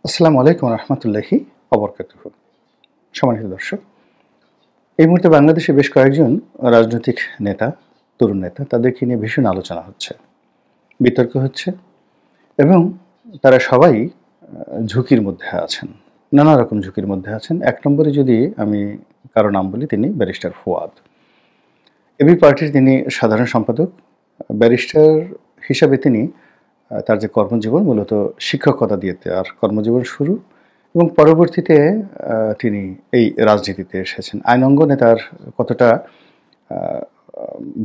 আসসালামু আলাইকুম রহমতুল্লাহি অবরকাতুহ। সম্মানিত দর্শক, এই মুহূর্তে বাংলাদেশে বেশ কয়েকজন রাজনৈতিক নেতা, তরুণ নেতা, তাদেরকে নিয়ে ভীষণ আলোচনা হচ্ছে, বিতর্ক হচ্ছে এবং তারা সবাই ঝুঁকির মধ্যে আছেন, নানা রকম ঝুঁকির মধ্যে আছেন। এক নম্বরে যদি আমি কারো নাম বলি, তিনি ব্যারিস্টার ফুয়াদ। এবি পার্টির তিনি সাধারণ সম্পাদক। ব্যারিস্টার হিসাবে তিনি তার যে কর্মজীবন মূলত শিক্ষকতা দিয়ে তার কর্মজীবন শুরু এবং পরবর্তীতে তিনি এই রাজনীতিতে এসেছেন। আইন অঙ্গনে তার কতটা আ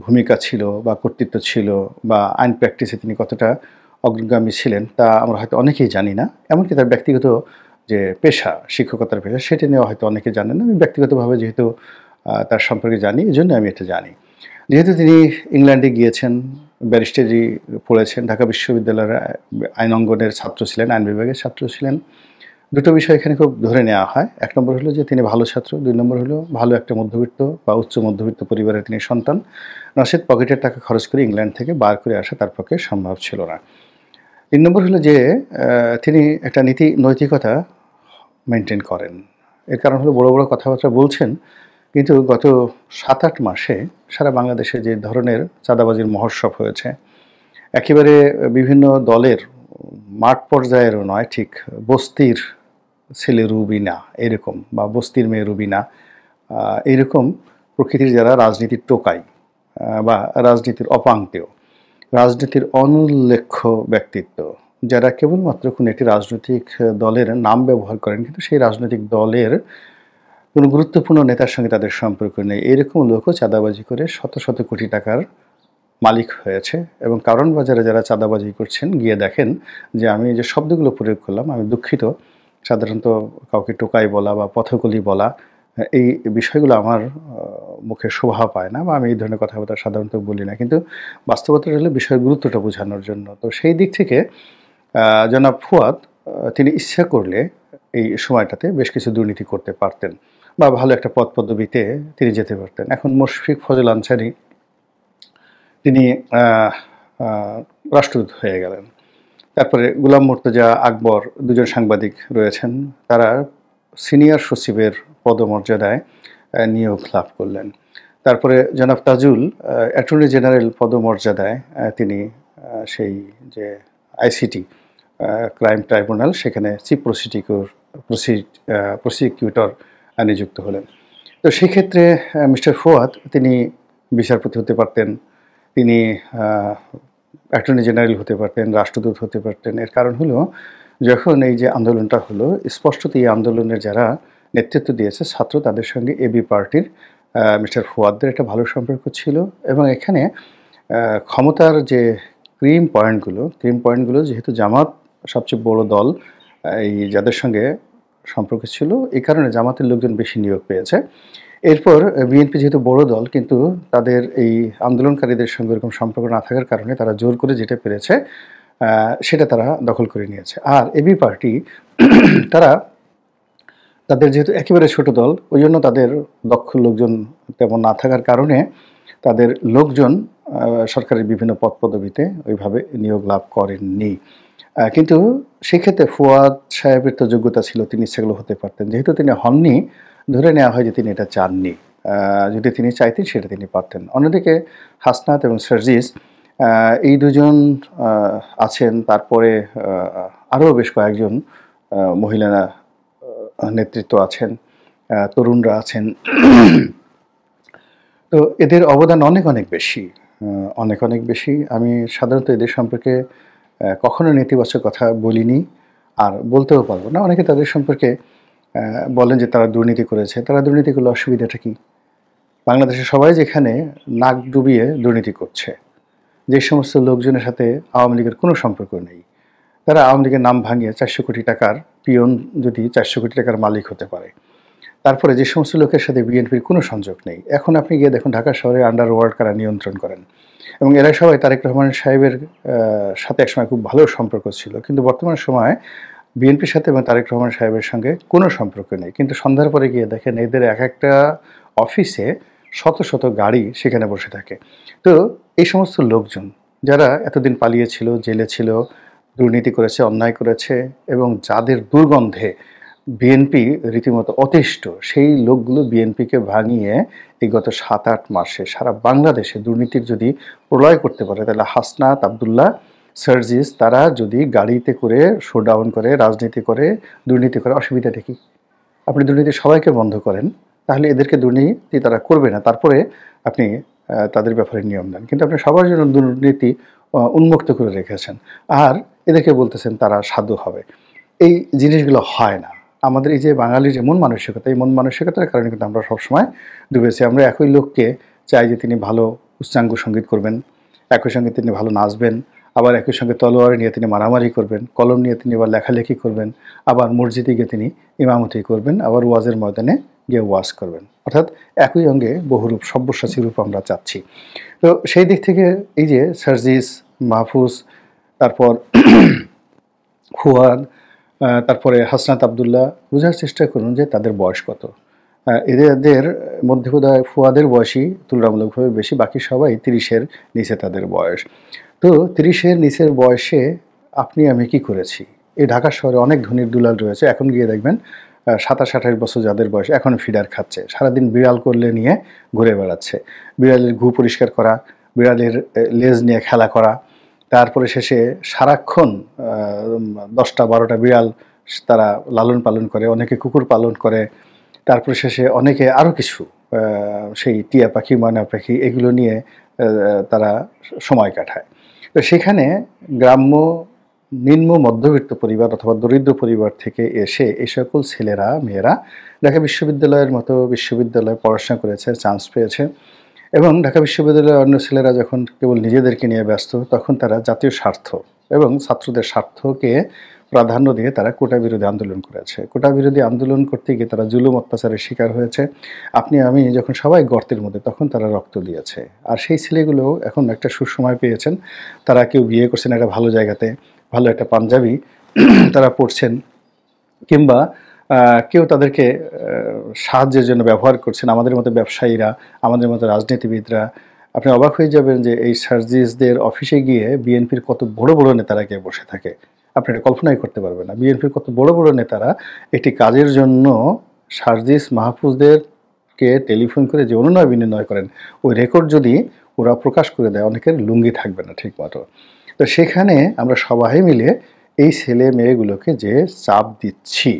ভূমিকা ছিল বা কর্তৃত্ব ছিল বা আইন প্র্যাকটিসে তিনি কতটা অগ্রগামী ছিলেন তা আমরা হয়তো অনেকেই জানি না। এমনকি তার ব্যক্তিগত যে পেশা, শিক্ষকতার পেশা সেটা নিয়েও হয়তো অনেকে জানেন না। আমি ব্যক্তিগতভাবে যেহেতু তার সম্পর্কে জানি, এজন্য আমি এটা জানি। যেহেতু তিনি ইংল্যান্ডে গিয়েছেন, ব্যারিস্টারি পড়েছেন, ঢাকা বিশ্ববিদ্যালয়ের আইন অঙ্গনের ছাত্র ছিলেন, আইন বিভাগের ছাত্র ছিলেন। দুটো বিষয় এখানে খুব ধরে নেওয়া হয়। ১ নম্বর হলো যে তিনি ভালো ছাত্র, ২ নম্বর হলো ভালো একটা মধ্যবিত্ত বা উচ্চ মধ্যবিত্ত পরিবারের তিনি সন্তান। নচেৎ পকেটের টাকা খরচ করে ইংল্যান্ড থেকে বার করে আসা তার পক্ষে সম্ভব ছিল না। ৩ নম্বর হলো যে তিনি একটা নীতি নৈতিকতা মেইনটেইন করেন। এর কারণ হলো বড়, বড় কথাবার্তা বলছেন, কিন্তু গত ৭-৮ মাসে সারা বাংলাদেশে যে ধরনের চাঁদাবাজির মহোৎসব হয়েছে, একেবারে বিভিন্ন দলের মাঠ পর্যায়েরও নয়, ঠিক বস্তির ছেলে রুবিনা এরকম বা বস্তির মেয়ে রুবিনা এইরকম প্রকৃতির যারা রাজনীতির টোকাই বা রাজনীতির অপাংতেয়, রাজনীতির অনুল্লেখ্য ব্যক্তিত্ব, যারা কেবলমাত্র কোনো একটি রাজনৈতিক দলের নাম ব্যবহার করেন কিন্তু সেই রাজনৈতিক দলের কোনো গুরুত্বপূর্ণ নেতার সঙ্গে তাদের সম্পর্ক নেই, এরকম লোকও চাঁদাবাজি করে শত শত কোটি টাকার মালিক হয়েছে। এবং কারণ বাজারে যারা চাঁদাবাজি করছেন গিয়ে দেখেন যে আমি যে শব্দগুলো প্রয়োগ করলাম, আমি দুঃখিত, সাধারণত কাউকে টোকাই বলা বা পথকলি বলা এই বিষয়গুলো আমার মুখে শোভা পায় না বা আমি এই ধরনের কথাবার্তা সাধারণত বলি না, কিন্তু বাস্তবতাটা হলো বিষয়ের গুরুত্বটা বোঝানোর জন্য। তো সেই দিক থেকে জনাব ফুয়াদ তিনি ইচ্ছা করলে এই সময়টাতে বেশ কিছু দুর্নীতি করতে পারতেন বা ভালো একটা পদ পদবিতে তিনি যেতে পারতেন। এখন মুশফিক ফজল আনসারী তিনি রাষ্ট্রদূত হয়ে গেলেন। তারপরে গোলাম মুর্তজা, আকবর দুজন সাংবাদিক রয়েছেন, তারা সিনিয়র সচিবের পদমর্যাদায় নিয়োগ লাভ করলেন। তারপরে জনাব তাজুল অ্যাটর্নি জেনারেল পদমর্যাদায় তিনি সেই যে আইসিটি ক্রাইম ট্রাইব্যুনাল সেখানে চিফ প্রসিকিউটর নিযুক্ত হলেন। তো সেক্ষেত্রে মিস্টার ফুয়াদ তিনি বিচারপতি হতে পারতেন, তিনি অ্যাটর্নি জেনারেল হতে পারতেন, রাষ্ট্রদূত হতে পারতেন। এর কারণ হলো যখন এই যে আন্দোলনটা হলো, স্পষ্টত এই আন্দোলনের যারা নেতৃত্ব দিয়েছে ছাত্র, তাদের সঙ্গে এবি পার্টির মিস্টার ফুয়াদের একটা ভালো সম্পর্ক ছিল এবং এখানে ক্ষমতার যে ক্রিম পয়েন্টগুলো যেহেতু জামাত সবচেয়ে বড় দল, এই যাদের সঙ্গে সম্পর্ক ছিল, এই কারণে জামাতের লোকজন বেশি নিয়োগ পেয়েছে। এরপর বিএনপি যেহেতু বড় দল, কিন্তু তাদের এই আন্দোলনকারীদের সঙ্গে এরকম সম্পর্ক না থাকার কারণে তারা জোর করে যেটা পেরেছে সেটা তারা দখল করে নিয়েছে। আর এবি পার্টি তারা তাদের যেহেতু একেবারে ছোট দল, ওই জন্য তাদের দক্ষ লোকজন তেমন না থাকার কারণে তাদের লোকজন সরকারের বিভিন্ন পদ পদবিতে ওইভাবে নিয়োগ লাভ করেননি। কিন্তু সেক্ষেত্রে ফুয়াদ সাহেবের তো যোগ্যতা ছিল, তিনি ইচ্ছাগুলো হতে পারতেন। যেহেতু তিনি হননি, ধরে নেওয়া হয় যে তিনি এটা চাননি। যদি তিনি চাইতেন সেটা তিনি পারতেন। অন্যদিকে হাসনাত এবং সার্জিস এই দুজন আছেন। তারপরে আরও বেশ কয়েকজন মহিলা নেতৃত্ব আছেন, তরুণরা আছেন। তো এদের অবদান অনেক অনেক বেশি, অনেক অনেক বেশি। আমি সাধারণত এদের সম্পর্কে কখনো নেতিবাচক কথা বলিনি আর বলতেও পারবো না। অনেকে তাদের সম্পর্কে বলেন যে তারা দুর্নীতি করেছে। তারা দুর্নীতি করলে অসুবিধাটা কী? বাংলাদেশের সবাই যেখানে নাক ডুবিয়ে দুর্নীতি করছে, যে সমস্ত লোকজনের সাথে আওয়ামী লীগের কোনো সম্পর্ক নেই, তারা আওয়ামী লীগের নাম ভাঙিয়ে ৪০০ কোটি টাকার পিয়ন যদি ৪০০ কোটি টাকার মালিক হতে পারে, তারপরে যে সমস্ত লোকের সাথে বিএনপির কোনো সংযোগ নেই, এখন আপনি গিয়ে দেখুন ঢাকা শহরে আন্ডারওয়ার্ল্ড কারা নিয়ন্ত্রণ করেন এবং এরা সবাই তারেক রহমান সাহেবের সাথে একসময় খুব ভালো সম্পর্ক ছিল, কিন্তু বর্তমান সময়ে বিএনপির সাথে এবং তারেক রহমান সাহেবের সঙ্গে কোনো সম্পর্ক নেই। কিন্তু সন্ধ্যার পরে গিয়ে দেখেন এদের এক একটা অফিসে শত শত গাড়ি সেখানে বসে থাকে। তো এই সমস্ত লোকজন যারা এতদিন পালিয়েছিল, জেলে ছিল, দুর্নীতি করেছে, অন্যায় করেছে এবং যাদের দুর্গন্ধে বিএনপি রীতিমতো অতিষ্ঠ, সেই লোকগুলো বিএনপিকে ভাঙিয়ে এই গত ৭-৮ মাসে সারা বাংলাদেশে দুর্নীতির যদি প্রলয় করতে পারে, তাহলে হাসনাত আব্দুল্লাহ, সার্জিস তারা যদি গাড়িতে করে শোডাউন করে, রাজনীতি করে, দুর্নীতি করে, অসুবিধাটা কি? আপনি দুর্নীতি সবাইকে বন্ধ করেন, তাহলে এদেরকে দুর্নীতি তারা করবে না। তারপরে আপনি তাদের ব্যাপারে নিয়ম নেন। কিন্তু আপনি সবার জন্য দুর্নীতি উন্মুক্ত করে রেখেছেন। আর এদেরকে বলতেছেন তারা সাধু হবে। এই জিনিসগুলো হয় না। আমাদের এই যে বাঙালির যে মন মানসিকতা, এই মন মানসিকতার কারণে কিন্তু আমরা সবসময় ডুবেছি। আমরা একই লোককে চাই যে তিনি ভালো উচ্চাঙ্গ সঙ্গীত করবেন, একই সঙ্গে তিনি ভালো নাচবেন, আবার একই সঙ্গে তলোয়ার নিয়ে তিনি মারামারি করবেন, কলম নিয়ে তিনি আবার লেখালেখি করবেন, আবার মসজিদে গিয়ে তিনি ইমামতি করবেন, আবার ওয়াজের ময়দানে গিয়ে ওয়াজ করবেন। অর্থাৎ একই অঙ্গে বহুরূপ, সব্যসাচী রূপ আমরা চাচ্ছি। তো সেই দিক থেকে এই যে সার্জিস, মাহফুজ, তারপর ফুয়াদ, তারপরে হাসনাত আব্দুল্লাহ, বোঝার চেষ্টা করুন যে তাদের বয়স কত। এদের মধ্যে বোধহয় ফুয়াদের বয়সই তুলনামূলকভাবে বেশি, বাকি সবাই ৩০-এর নিচে তাদের বয়স। তো ৩০-এর নিচের বয়সে আপনি আমি কি করেছি? এই ঢাকা শহরে অনেক ধনীর দুলাল রয়েছে, এখন গিয়ে দেখবেন ২৭-২৮ বছর যাদের বয়স এখনও ফিডার খাচ্ছে, সারাদিন বিড়াল করলে নিয়ে ঘুরে বেড়াচ্ছে, বিড়ালের গু পরিষ্কার করা, বিড়ালের লেজ নিয়ে খেলা করা, তারপরে শেষে সারাক্ষণ ১০টা-১২টা বিড়াল তারা লালন পালন করে, অনেকে কুকুর পালন করে, তারপরে শেষে অনেকে আরও কিছু সেই টিয়া পাখি, ময়না পাখি এগুলো নিয়ে তারা সময় কাটায়। তো সেখানে গ্রাম্য নিম্ন মধ্যবিত্ত পরিবার অথবা দরিদ্র পরিবার থেকে এসে এই সকল ছেলেরা মেয়েরা ঢাকা বিশ্ববিদ্যালয়ের মতো বিশ্ববিদ্যালয়ে পড়াশোনা করেছে, চান্স পেয়েছে এবং ঢাকা বিশ্ববিদ্যালয়ের অন্য ছেলেরা যখন কেবল নিজেদেরকে নিয়ে ব্যস্ত, তখন তারা জাতীয় স্বার্থ এবং ছাত্রদের স্বার্থকে প্রাধান্য দিয়ে তারা কোটা বিরোধী আন্দোলন করেছে। কোটা বিরোধী আন্দোলন করতে গিয়ে তারা জুলুম অত্যাচারের শিকার হয়েছে। আপনি আমি যখন সবাই গর্তের মধ্যে, তখন তারা রক্ত দিয়েছে। আর সেই ছেলেগুলো এখন একটা সুসময় পেয়েছেন। তারা কেউ বিয়ে করছেন একটা ভালো জায়গাতে, ভালো একটা পাঞ্জাবি তারা পড়ছেন, কিংবা কেউ তাদেরকে সাহায্যের জন্য ব্যবহার করছেন। আমাদের মতো ব্যবসায়ীরা, আমাদের মতো রাজনীতিবিদরা, আপনি অবাক হয়ে যাবেন যে এই সার্জিসদের অফিসে গিয়ে বিএনপির কত বড় বড় নেতারা গিয়ে বসে থাকে। আপনি এটা কল্পনাই করতে পারবেন না। বিএনপির কত বড় বড় নেতারা একটি কাজের জন্য সার্জিস মাহফুজদেরকে টেলিফোন করে যে অনুনয় বিনিময় করেন, ওই রেকর্ড যদি ওরা প্রকাশ করে দেয়, অনেকের লুঙ্গি থাকবে না ঠিক মতো। তো সেখানে আমরা সবাই মিলে এই ছেলে মেয়েগুলোকে যে চাপ দিচ্ছি,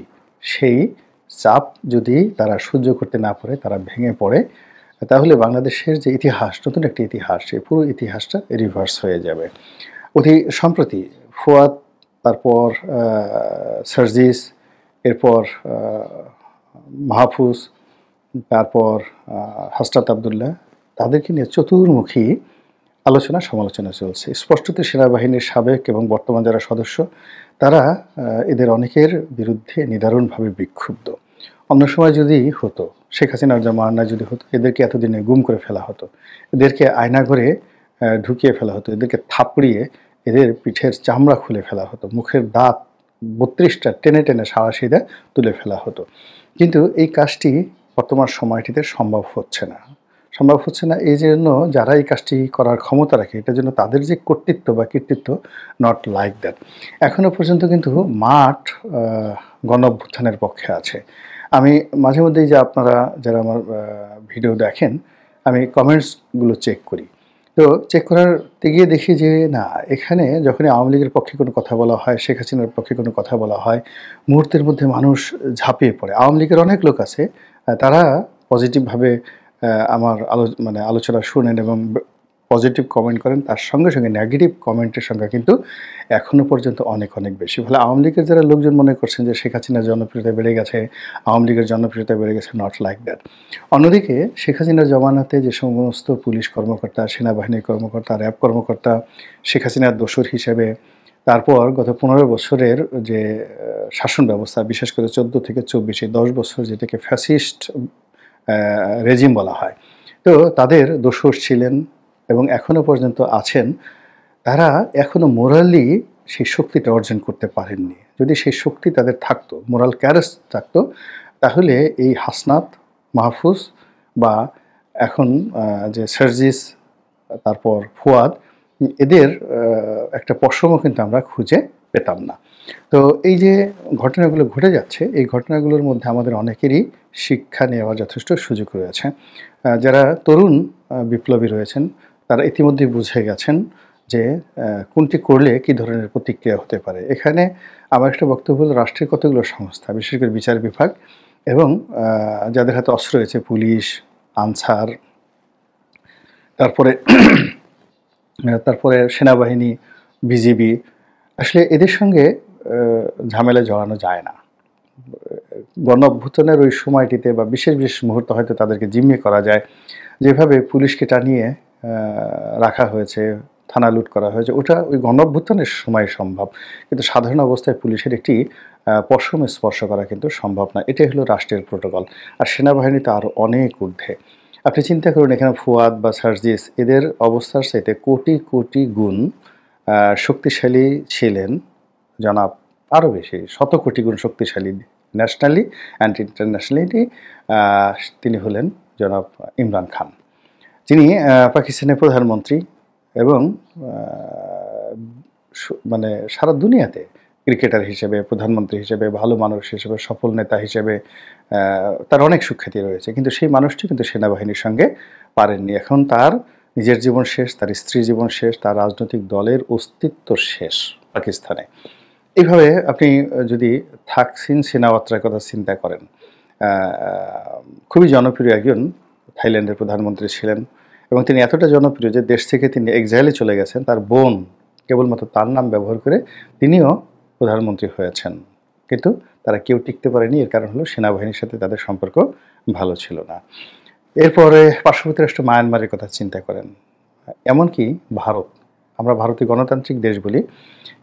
সেই চাপ যদি তারা সহ্য করতে না পারে, তারা ভেঙে পড়ে, তাহলে বাংলাদেশের যে ইতিহাস, নতুন একটি ইতিহাস, সেই পুরো ইতিহাসটা রিভার্স হয়ে যাবে। অতি সম্প্রতি ফুয়াদ, তারপর সার্জিস, এরপর মাহফুজ, তারপর হাসনাত আব্দুল্লাহ, তাদেরকে নিয়ে চতুর্মুখী আলোচনা সমালোচনা চলছে। স্পষ্টত সেনাবাহিনীর সাবেক এবং বর্তমান যারা সদস্য, তারা এদের অনেকের বিরুদ্ধে নিদারুণভাবে বিক্ষুব্ধ। অন্য সময় যদি হতো, শেখ হাসিনার জমানায় যদি হতো, এদেরকে এতদিনে গুম করে ফেলা হতো, এদেরকে আয়নাঘরে ঢুকিয়ে ফেলা হতো, এদেরকে থাপড়িয়ে এদের পিঠের চামড়া খুলে ফেলা হতো, মুখের দাঁত ৩২টা টেনে টেনে সাঁড়াশিদে তুলে ফেলা হতো। কিন্তু এই কাজটি বর্তমান সময়টিতে সম্ভব হচ্ছে না। সম্ভব হচ্ছে না এই জন্য যারা এই কাজটি করার ক্ষমতা রাখে, এটার জন্য তাদের যে কর্তৃত্ব বা কৃতিত্ব, নট লাইক দ্যাট। এখনও পর্যন্ত কিন্তু মাঠ গণ অভ্যুত্থানের পক্ষে আছে। আমি মাঝে মধ্যেই যে আপনারা যারা আমার ভিডিও দেখেন, আমি কমেন্টসগুলো চেক করি। তো চেক করাতে গিয়ে দেখি যে না, এখানে যখনই আওয়ামী লীগের পক্ষে কোনো কথা বলা হয়, শেখ হাসিনার পক্ষে কোনো কথা বলা হয়, মুহূর্তের মধ্যে মানুষ ঝাঁপিয়ে পড়ে। আওয়ামী লীগের অনেক লোক আছে, তারা পজিটিভভাবে আমার আলোচনা শুনেন এবং পজিটিভ কমেন্ট করেন, তার সঙ্গে সঙ্গে নেগেটিভ কমেন্টের সংখ্যা কিন্তু এখনও পর্যন্ত অনেক অনেক বেশি। ফলে আওয়ামী লীগের যারা লোকজন মনে করছেন যে শেখ হাসিনার জনপ্রিয়তা বেড়ে গেছে, আওয়ামী লীগের জনপ্রিয়তা বেড়ে গেছে, নট লাইক দ্যাট। অন্যদিকে শেখ হাসিনার জমানাতে যে সমস্ত পুলিশ কর্মকর্তা, সেনাবাহিনীর কর্মকর্তা, র্যাব কর্মকর্তা শেখ হাসিনার দোসর হিসেবে, তারপর গত ১৫ বছরের যে শাসন ব্যবস্থা, বিশেষ করে ১৪ থেকে ২৪, ১০ বছর যেটাকে ফ্যাসিস্ট রেজিম বলা হয়, তো তাদের দোসর ছিলেন এবং এখনও পর্যন্ত আছেন। তারা এখনও মোরালি সেই শক্তিটা অর্জন করতে পারেননি। যদি সেই শক্তি তাদের থাকতো, মোরাল ক্যারেজ থাকতো, তাহলে এই হাসনাত, মাহফুজ বা এখন যে সার্জিস, তারপর ফুয়াদ, এদের একটা পশমও কিন্তু আমরা খুঁজে পেতাম না। তো এই যে ঘটনাগুলো ঘটে যাচ্ছে, এই ঘটনাগুলোর মধ্যে আমাদের অনেকেরই শিক্ষা নেওয়ার যথেষ্ট সুযোগ রয়েছে। যারা তরুণ বিপ্লবী রয়েছেন, তারা ইতিমধ্যেই বুঝে গেছেন যে কোনটি করলে কী ধরনের প্রতিক্রিয়া হতে পারে। এখানে আমার একটা বক্তব্য হলো, রাষ্ট্রের কতগুলো সংস্থা, বিশেষ করে বিচার বিভাগ এবং যাদের হাতে অস্ত্র রয়েছে, পুলিশ, আনসার, তারপরে তারপরে সেনাবাহিনী, বিজিবি, আসলে এদের সঙ্গে ঝামেলায় জড়ানো যায় না। গণ অভ্যুত্থানের ওই সময়টিতে বা বিশেষ, বিশেষ মুহূর্তে হয়তো তাদেরকে জিম্মি করা যায়। যেভাবে পুলিশকে টানিয়ে রাখা হয়েছে, থানা লুট করা হয়েছে, ওটা ওই গণ অভ্যুত্থানের সময় সম্ভব। কিন্তু সাধারণ অবস্থায় পুলিশের একটি পশম স্পর্শ করা কিন্তু সম্ভব না। এটাই হলো রাষ্ট্রের প্রোটোকল। আর সেনাবাহিনী তো আরও অনেক ঊর্ধ্বে। আপনি চিন্তা করুন, এখানে ফুয়াদ বা সার্জিস এদের অবস্থার চাইতে কোটি, কোটি গুণ শক্তিশালী ছিলেন জনাব, আরও বেশি, শত কোটি গুণ শক্তিশালী ন্যাশনালি অ্যান্ড ইন্টারন্যাশনালি তিনি হলেন জনাব ইমরান খান, যিনি পাকিস্তানের প্রধানমন্ত্রী এবং মানে সারা দুনিয়াতে ক্রিকেটার হিসেবে, প্রধানমন্ত্রী হিসেবে, ভালো মানুষ হিসেবে, সফল নেতা হিসেবে তার অনেক সুখ্যাতি রয়েছে। কিন্তু সেই মানুষটি কিন্তু সেনাবাহিনীর সঙ্গে পারেননি। এখন তার নিজের জীবন শেষ, তার স্ত্রীর জীবন শেষ, তার রাজনৈতিক দলের অস্তিত্ব শেষ পাকিস্তানে। এইভাবে আপনি যদি থাকসিন সিনাওয়াত্রার কথা চিন্তা করেন, খুবই জনপ্রিয় একজন থাইল্যান্ডের প্রধানমন্ত্রী ছিলেন এবং তিনি এতটা জনপ্রিয় যে দেশ থেকে তিনি এক্সাইলে চলে গেছেন। তার বোন কেবলমাত্র তার নাম ব্যবহার করে তিনিও প্রধানমন্ত্রী হয়েছেন। কিন্তু তারা কেউ টিকতে পারেনি। এর কারণ হলো সেনাবাহিনীর সাথে তাদের সম্পর্ক ভালো ছিল না। এরপরে পার্শ্ববর্তী রাষ্ট্র মায়ানমারের কথা চিন্তা করেন। এমনকি ভারত, আমরা ভারতীয় গণতান্ত্রিক দেশ বলি,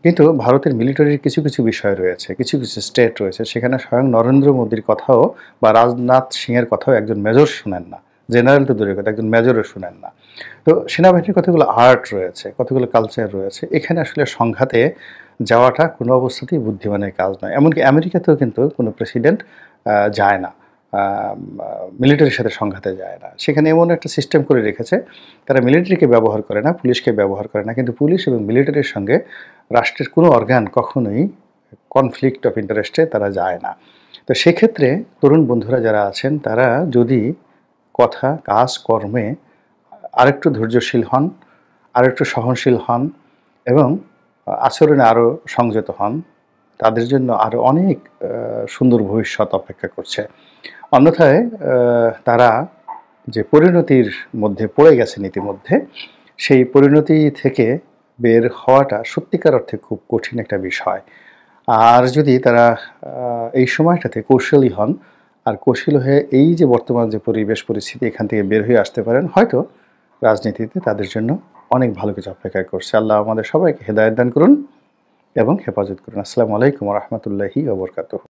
কিন্তু ভারতের মিলিটারির কিছু, কিছু বিষয় রয়েছে, কিছু, কিছু স্টেট রয়েছে, সেখানে স্বয়ং নরেন্দ্র মোদীর কথাও বা রাজনাথ সিংয়ের কথাও একজন মেজর শোনেন না। জেনারেল তো দূরের কথা, একজন মেজরও শোনেন না। তো সেনাবাহিনীর কতগুলো আর্ট রয়েছে, কতগুলো কালচার রয়েছে, এখানে আসলে সংঘাতে যাওয়াটা কোনো অবস্থাতেই বুদ্ধিমানের কাজ নয়। এমনকি আমেরিকাতেও কিন্তু কোনো প্রেসিডেন্ট যায় না, মিলিটারির সাথে সংঘাতে যায় না। সেখানে এমন একটা সিস্টেম করে রেখেছে, তারা মিলিটারিকে ব্যবহার করে না, পুলিশকে ব্যবহার করে না, কিন্তু পুলিশ এবং মিলিটারির সঙ্গে রাষ্ট্রের কোনো অর্গান কখনোই কনফ্লিক্ট অফ ইন্টারেস্টে তারা যায় না। তো সেক্ষেত্রে তরুণ বন্ধুরা যারা আছেন, তারা যদি কথা, কাজ, কর্মে আরেকটু ধৈর্যশীল হন, আরেকটু সহনশীল হন এবং আচরণে আরও সংযত হন, তাদের জন্য আরও অনেক সুন্দর ভবিষ্যৎ অপেক্ষা করছে। অন্যথায় তারা যে পরিণতির মধ্যে পড়ে গেছেন ইতিমধ্যে, সেই পরিণতি থেকে বের হওয়াটা সত্যিকার অর্থে খুব কঠিন একটা বিষয়। আর যদি তারা এই সময়টাতে কৌশলী হন, আর কৌশলী হয়ে এই যে বর্তমান যে পরিবেশ পরিস্থিতি, এখান থেকে বের হয়ে আসতে পারেন, হয়তো রাজনীতিতে তাদের জন্য অনেক ভালো কিছু অপেক্ষা করছে। আল্লাহ আমাদের সবাইকে হেদায়েত দান করুন এবং হেফাজত করুন। আসসালামু আলাইকুম ওয়া রাহমাতুল্লাহি ওয়া বারাকাতুহু।